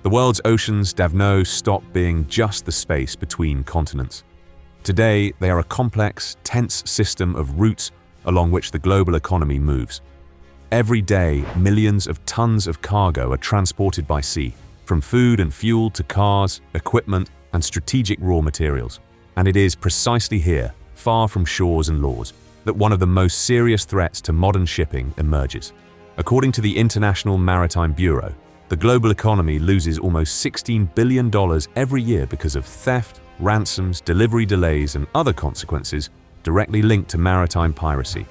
The world's oceans, davno, stop being just the space between continents. Today, they are a complex, tense system of routes along which the global economy moves. Every day, millions of tons of cargo are transported by sea, from food and fuel to cars, equipment, and strategic raw materials. And it is precisely here, far from shores and laws, that one of the most serious threats to modern shipping emerges. According to the International Maritime Bureau, the global economy loses almost $16 billion every year because of theft, ransoms, delivery delays, and other consequences directly linked to maritime piracy.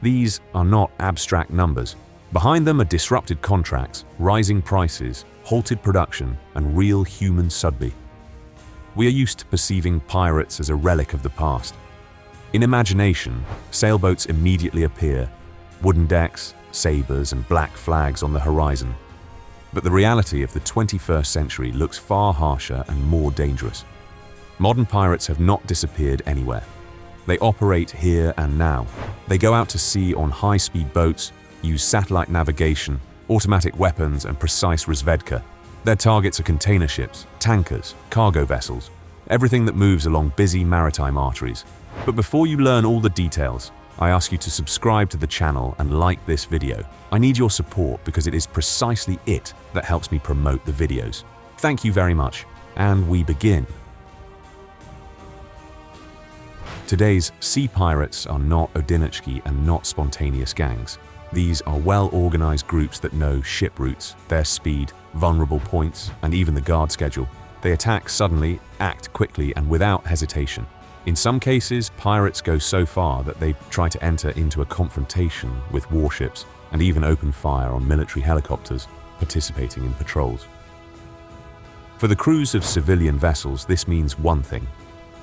These are not abstract numbers. Behind them are disrupted contracts, rising prices, halted production, and real human sudbury. We are used to perceiving pirates as a relic of the past. In imagination, sailboats immediately appear, wooden decks, sabers, and black flags on the horizon. But the reality of the 21st century looks far harsher and more dangerous. Modern pirates have not disappeared anywhere. They operate here and now. They go out to sea on high-speed boats, use satellite navigation, automatic weapons, and precise razvedka. Their targets are container ships, tankers, cargo vessels, everything that moves along busy maritime arteries. But before you learn all the details, I ask you to subscribe to the channel and like this video. I need your support because it is precisely it that helps me promote the videos. Thank you very much, and we begin. Today's sea pirates are not odinochki and not spontaneous gangs. These are well-organized groups that know ship routes, their speed, vulnerable points, and even the guard schedule. They attack suddenly, act quickly, and without hesitation. In some cases, pirates go so far that they try to enter into a confrontation with warships and even open fire on military helicopters participating in patrols. For the crews of civilian vessels, this means one thing: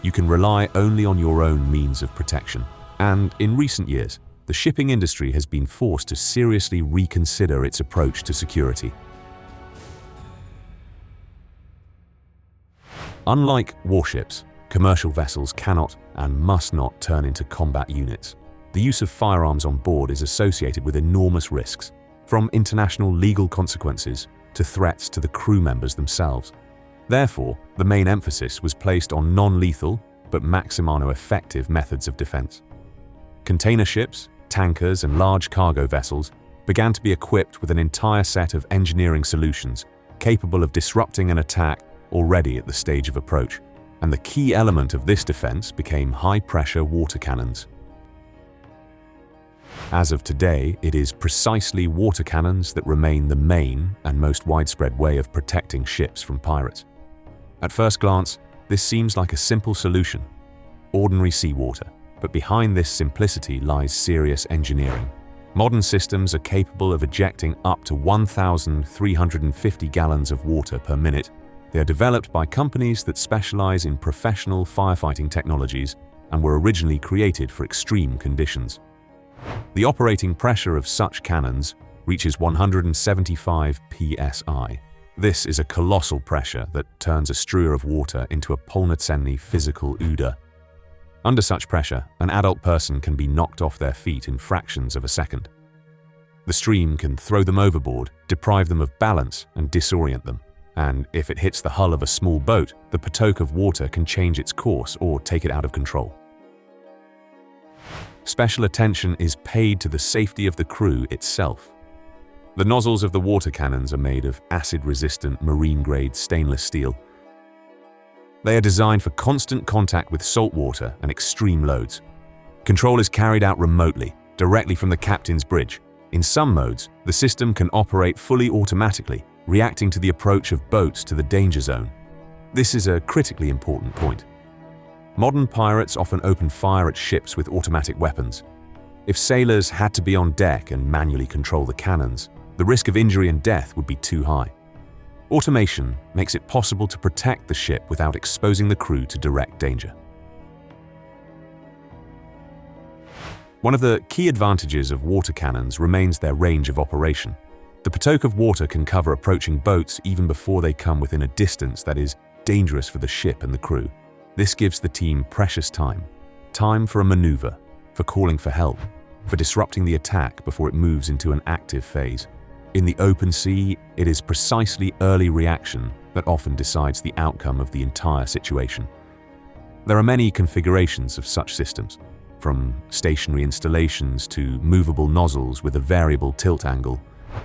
you can rely only on your own means of protection. And in recent years, the shipping industry has been forced to seriously reconsider its approach to security. Unlike warships, commercial vessels cannot and must not turn into combat units. The use of firearms on board is associated with enormous risks, from international legal consequences to threats to the crew members themselves. Therefore, the main emphasis was placed on non-lethal but maximano effective methods of defense. Container ships, tankers, and large cargo vessels began to be equipped with an entire set of engineering solutions capable of disrupting an attack already at the stage of approach. And the key element of this defense became high-pressure water cannons. As of today, it is precisely water cannons that remain the main and most widespread way of protecting ships from pirates. At first glance, this seems like a simple solution: ordinary seawater. But behind this simplicity lies serious engineering. Modern systems are capable of ejecting up to 1,350 gallons of water per minute. They are developed by companies that specialize in professional firefighting technologies and were originally created for extreme conditions. The operating pressure of such cannons reaches 175 psi. This is a colossal pressure that turns a strewer of water into a polnocenny physical udder. Under such pressure, an adult person can be knocked off their feet in fractions of a second. The stream can throw them overboard, deprive them of balance, and disorient them. And if it hits the hull of a small boat, the potoke of water can change its course or take it out of control. Special attention is paid to the safety of the crew itself. The nozzles of the water cannons are made of acid-resistant marine-grade stainless steel. They are designed for constant contact with salt water and extreme loads. Control is carried out remotely, directly from the captain's bridge. In some modes, the system can operate fully automatically, reacting to the approach of boats to the danger zone. This is a critically important point. Modern pirates often open fire at ships with automatic weapons. If sailors had to be on deck and manually control the cannons, the risk of injury and death would be too high. Automation makes it possible to protect the ship without exposing the crew to direct danger. One of the key advantages of water cannons remains their range of operation. The potoke of water can cover approaching boats even before they come within a distance that is dangerous for the ship and the crew. This gives the team precious time for a maneuver, for calling for help, for disrupting the attack before it moves into an active phase. In the open sea, it is precisely early reaction that often decides the outcome of the entire situation. There are many configurations of such systems, from stationary installations to movable nozzles with a variable tilt angle.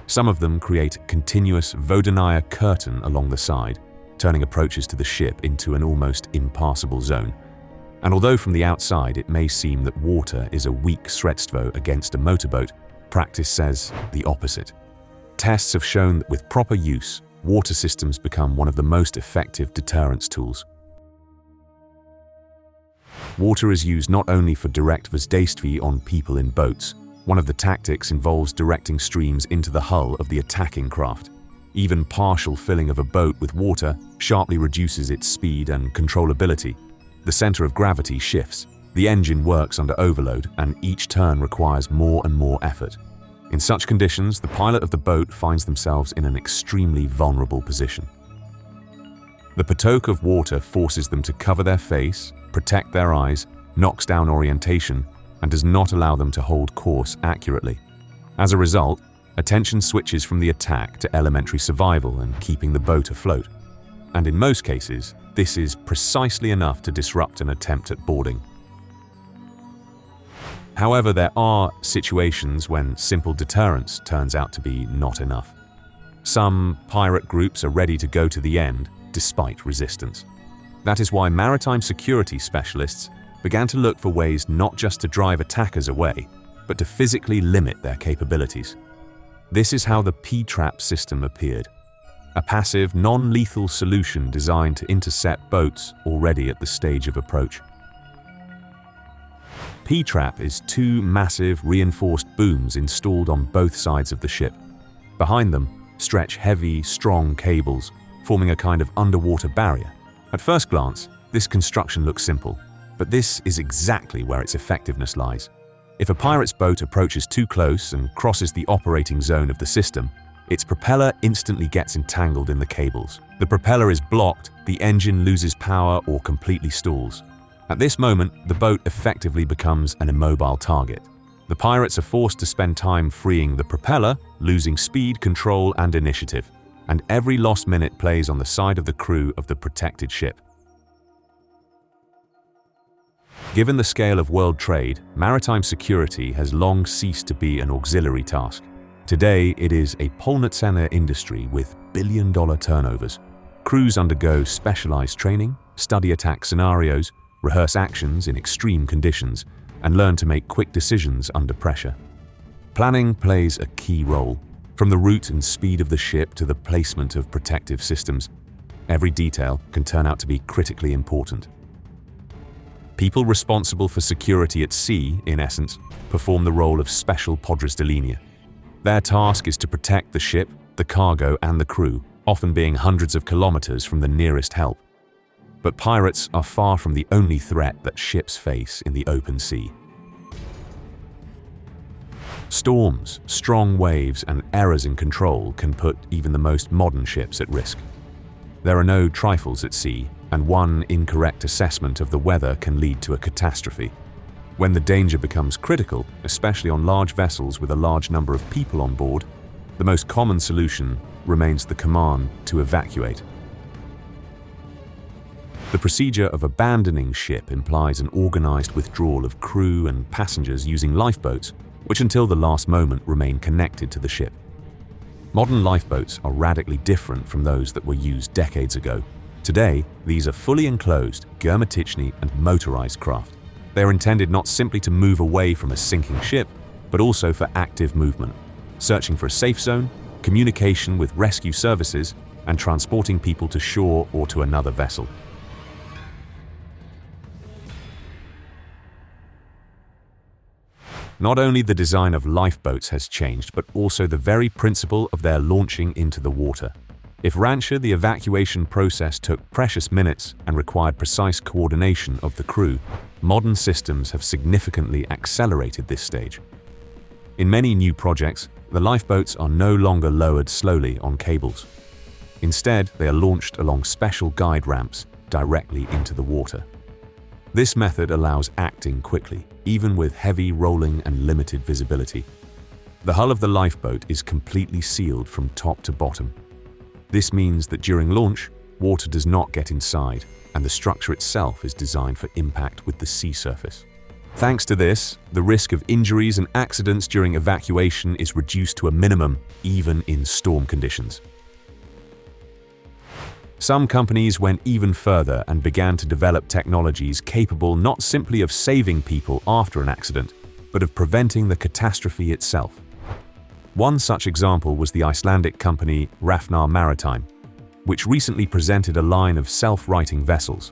Some of them create a continuous Vodenaya curtain along the side, turning approaches to the ship into an almost impassable zone. And although from the outside it may seem that water is a weak sredstvo against a motorboat, practice says the opposite. Tests have shown that with proper use, water systems become one of the most effective deterrence tools. Water is used not only for direct воздействие on people in boats. One of the tactics involves directing streams into the hull of the attacking craft. Even partial filling of a boat with water sharply reduces its speed and controllability. The center of gravity shifts, the engine works under overload, and each turn requires more and more effort. In such conditions, the pilot of the boat finds themselves in an extremely vulnerable position. The potoke of water forces them to cover their face, protect their eyes, knocks down orientation, and does not allow them to hold course accurately. As a result, attention switches from the attack to elementary survival and keeping the boat afloat. And in most cases, this is precisely enough to disrupt an attempt at boarding. However, there are situations when simple deterrence turns out to be not enough. Some pirate groups are ready to go to the end despite resistance. That is why maritime security specialists began to look for ways not just to drive attackers away, but to physically limit their capabilities. This is how the P-trap system appeared, a passive, non-lethal solution designed to intercept boats already at the stage of approach. P-trap is two massive reinforced booms installed on both sides of the ship. Behind them stretch heavy, strong cables, forming a kind of underwater barrier. At first glance, this construction looks simple, but this is exactly where its effectiveness lies. If a pirate's boat approaches too close and crosses the operating zone of the system, its propeller instantly gets entangled in the cables. The propeller is blocked, the engine loses power or completely stalls. At this moment, the boat effectively becomes an immobile target. The pirates are forced to spend time freeing the propeller, losing speed, control, and initiative, and every lost minute plays on the side of the crew of the protected ship. Given the scale of world trade, maritime security has long ceased to be an auxiliary task. Today, it is a polnocenna industry with billion-dollar turnovers. Crews undergo specialized training, study attack scenarios, rehearse actions in extreme conditions, and learn to make quick decisions under pressure. Planning plays a key role. From the route and speed of the ship to the placement of protective systems, every detail can turn out to be critically important. People responsible for security at sea, in essence, perform the role of special podres de linea. Their task is to protect the ship, the cargo, and the crew, often being hundreds of kilometers from the nearest help. But pirates are far from the only threat that ships face in the open sea. Storms, strong waves, and errors in control can put even the most modern ships at risk. There are no trifles at sea, and one incorrect assessment of the weather can lead to a catastrophe. When the danger becomes critical, especially on large vessels with a large number of people on board, the most common solution remains the command to evacuate. The procedure of abandoning ship implies an organized withdrawal of crew and passengers using lifeboats, which until the last moment remain connected to the ship. Modern lifeboats are radically different from those that were used decades ago. Today, these are fully enclosed, hermetichny and motorized craft. They are intended not simply to move away from a sinking ship, but also for active movement, searching for a safe zone, communication with rescue services, and transporting people to shore or to another vessel. Not only the design of lifeboats has changed, but also the very principle of their launching into the water. If rancher, the evacuation process took precious minutes and required precise coordination of the crew, modern systems have significantly accelerated this stage. In many new projects, the lifeboats are no longer lowered slowly on cables. Instead, they are launched along special guide ramps directly into the water. This method allows acting quickly, even with heavy rolling and limited visibility. The hull of the lifeboat is completely sealed from top to bottom. This means that during launch, water does not get inside, and the structure itself is designed for impact with the sea surface. Thanks to this, the risk of injuries and accidents during evacuation is reduced to a minimum, even in storm conditions. Some companies went even further and began to develop technologies capable not simply of saving people after an accident, but of preventing the catastrophe itself. One such example was the Icelandic company Rafnar Maritime, which recently presented a line of self-righting vessels.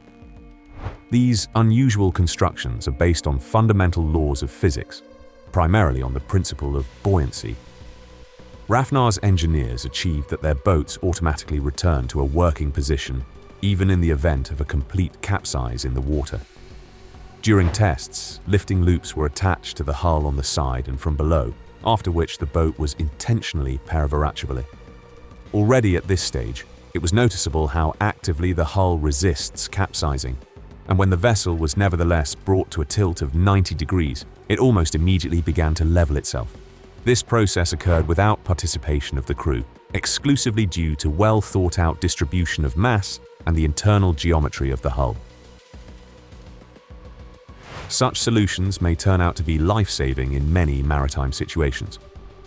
These unusual constructions are based on fundamental laws of physics, primarily on the principle of buoyancy. Rafnar's engineers achieved that their boats automatically return to a working position, even in the event of a complete capsize in the water. During tests, lifting loops were attached to the hull on the side and from below, after which the boat was intentionally paravoracevole. Already at this stage, it was noticeable how actively the hull resists capsizing, and when the vessel was nevertheless brought to a tilt of 90 degrees, it almost immediately began to level itself. This process occurred without participation of the crew, exclusively due to well-thought-out distribution of mass and the internal geometry of the hull. Such solutions may turn out to be life-saving in many maritime situations,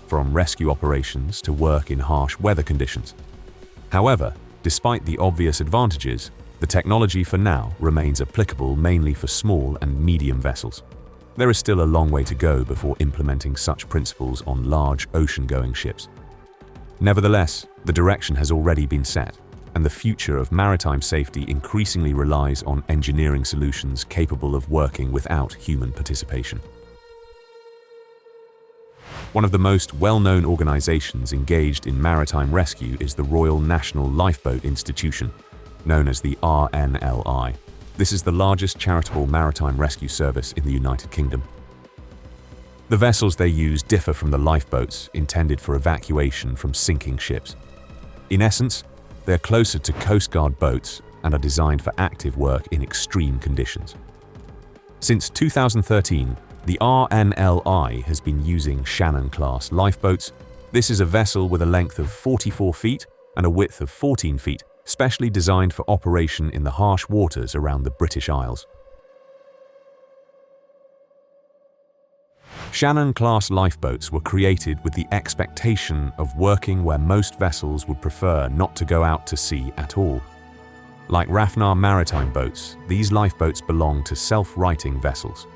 from rescue operations to work in harsh weather conditions. However, despite the obvious advantages, the technology for now remains applicable mainly for small and medium vessels. There is still a long way to go before implementing such principles on large ocean-going ships. Nevertheless, the direction has already been set, and the future of maritime safety increasingly relies on engineering solutions capable of working without human participation. One of the most well-known organizations engaged in maritime rescue is the Royal National Lifeboat Institution, known as the RNLI. This is the largest charitable maritime rescue service in the United Kingdom. The vessels they use differ from the lifeboats intended for evacuation from sinking ships. In essence, they're closer to Coast Guard boats and are designed for active work in extreme conditions. Since 2013, the RNLI has been using Shannon-class lifeboats. This is a vessel with a length of 44 feet and a width of 14 feet, specially designed for operation in the harsh waters around the British Isles. Shannon-class lifeboats were created with the expectation of working where most vessels would prefer not to go out to sea at all. Like Rafnar maritime boats, these lifeboats belong to self-righting vessels.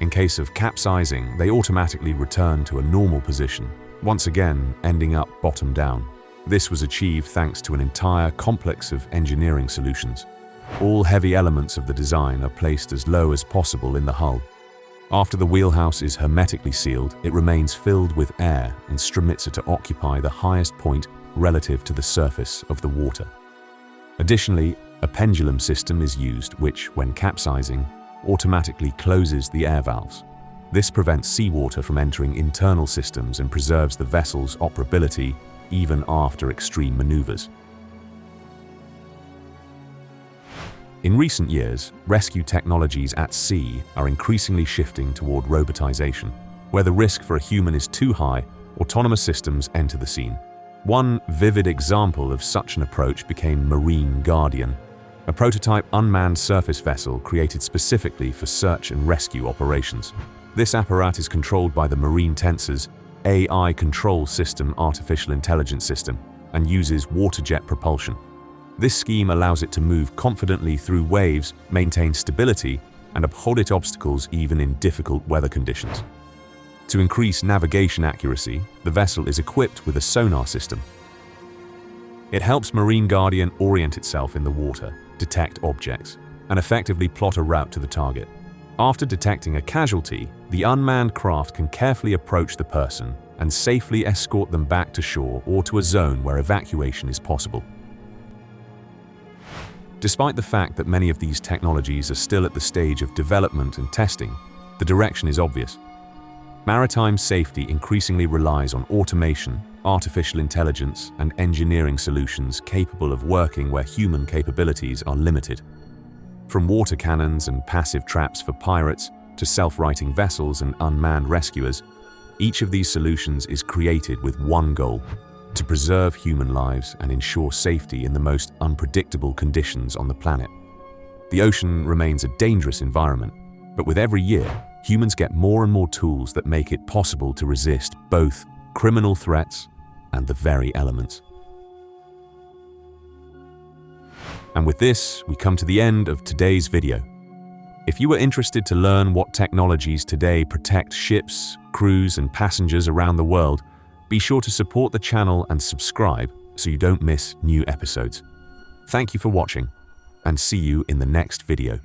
In case of capsizing, they automatically return to a normal position, once again ending up bottom down. This was achieved thanks to an entire complex of engineering solutions. All heavy elements of the design are placed as low as possible in the hull. After the wheelhouse is hermetically sealed, it remains filled with air and stromitzer to occupy the highest point relative to the surface of the water. Additionally, a pendulum system is used which, when capsizing, automatically closes the air valves. This prevents seawater from entering internal systems and preserves the vessel's operability even after extreme maneuvers. In recent years, rescue technologies at sea are increasingly shifting toward robotization. Where the risk for a human is too high, autonomous systems enter the scene. One vivid example of such an approach became Marine Guardian, a prototype unmanned surface vessel created specifically for search and rescue operations. This apparatus is controlled by the Marine Tensor's AI Control System artificial intelligence system and uses water jet propulsion. This scheme allows it to move confidently through waves, maintain stability, and uphold obstacles even in difficult weather conditions. To increase navigation accuracy, the vessel is equipped with a sonar system. It helps Marine Guardian orient itself in the water, detect objects, and effectively plot a route to the target. After detecting a casualty, the unmanned craft can carefully approach the person and safely escort them back to shore or to a zone where evacuation is possible. Despite the fact that many of these technologies are still at the stage of development and testing, the direction is obvious. Maritime safety increasingly relies on automation, artificial intelligence, and engineering solutions capable of working where human capabilities are limited. From water cannons and passive traps for pirates to self-righting vessels and unmanned rescuers, Each of these solutions is created with one goal: to preserve human lives and ensure safety in the most unpredictable conditions on the planet. The ocean remains a dangerous environment, but with every year, humans get more and more tools that make it possible to resist both criminal threats and the very elements. And with this, we come to the end of today's video. If you are interested to learn what technologies today protect ships, crews, and passengers around the world, be sure to support the channel and subscribe so you don't miss new episodes. Thank you for watching, and see you in the next video.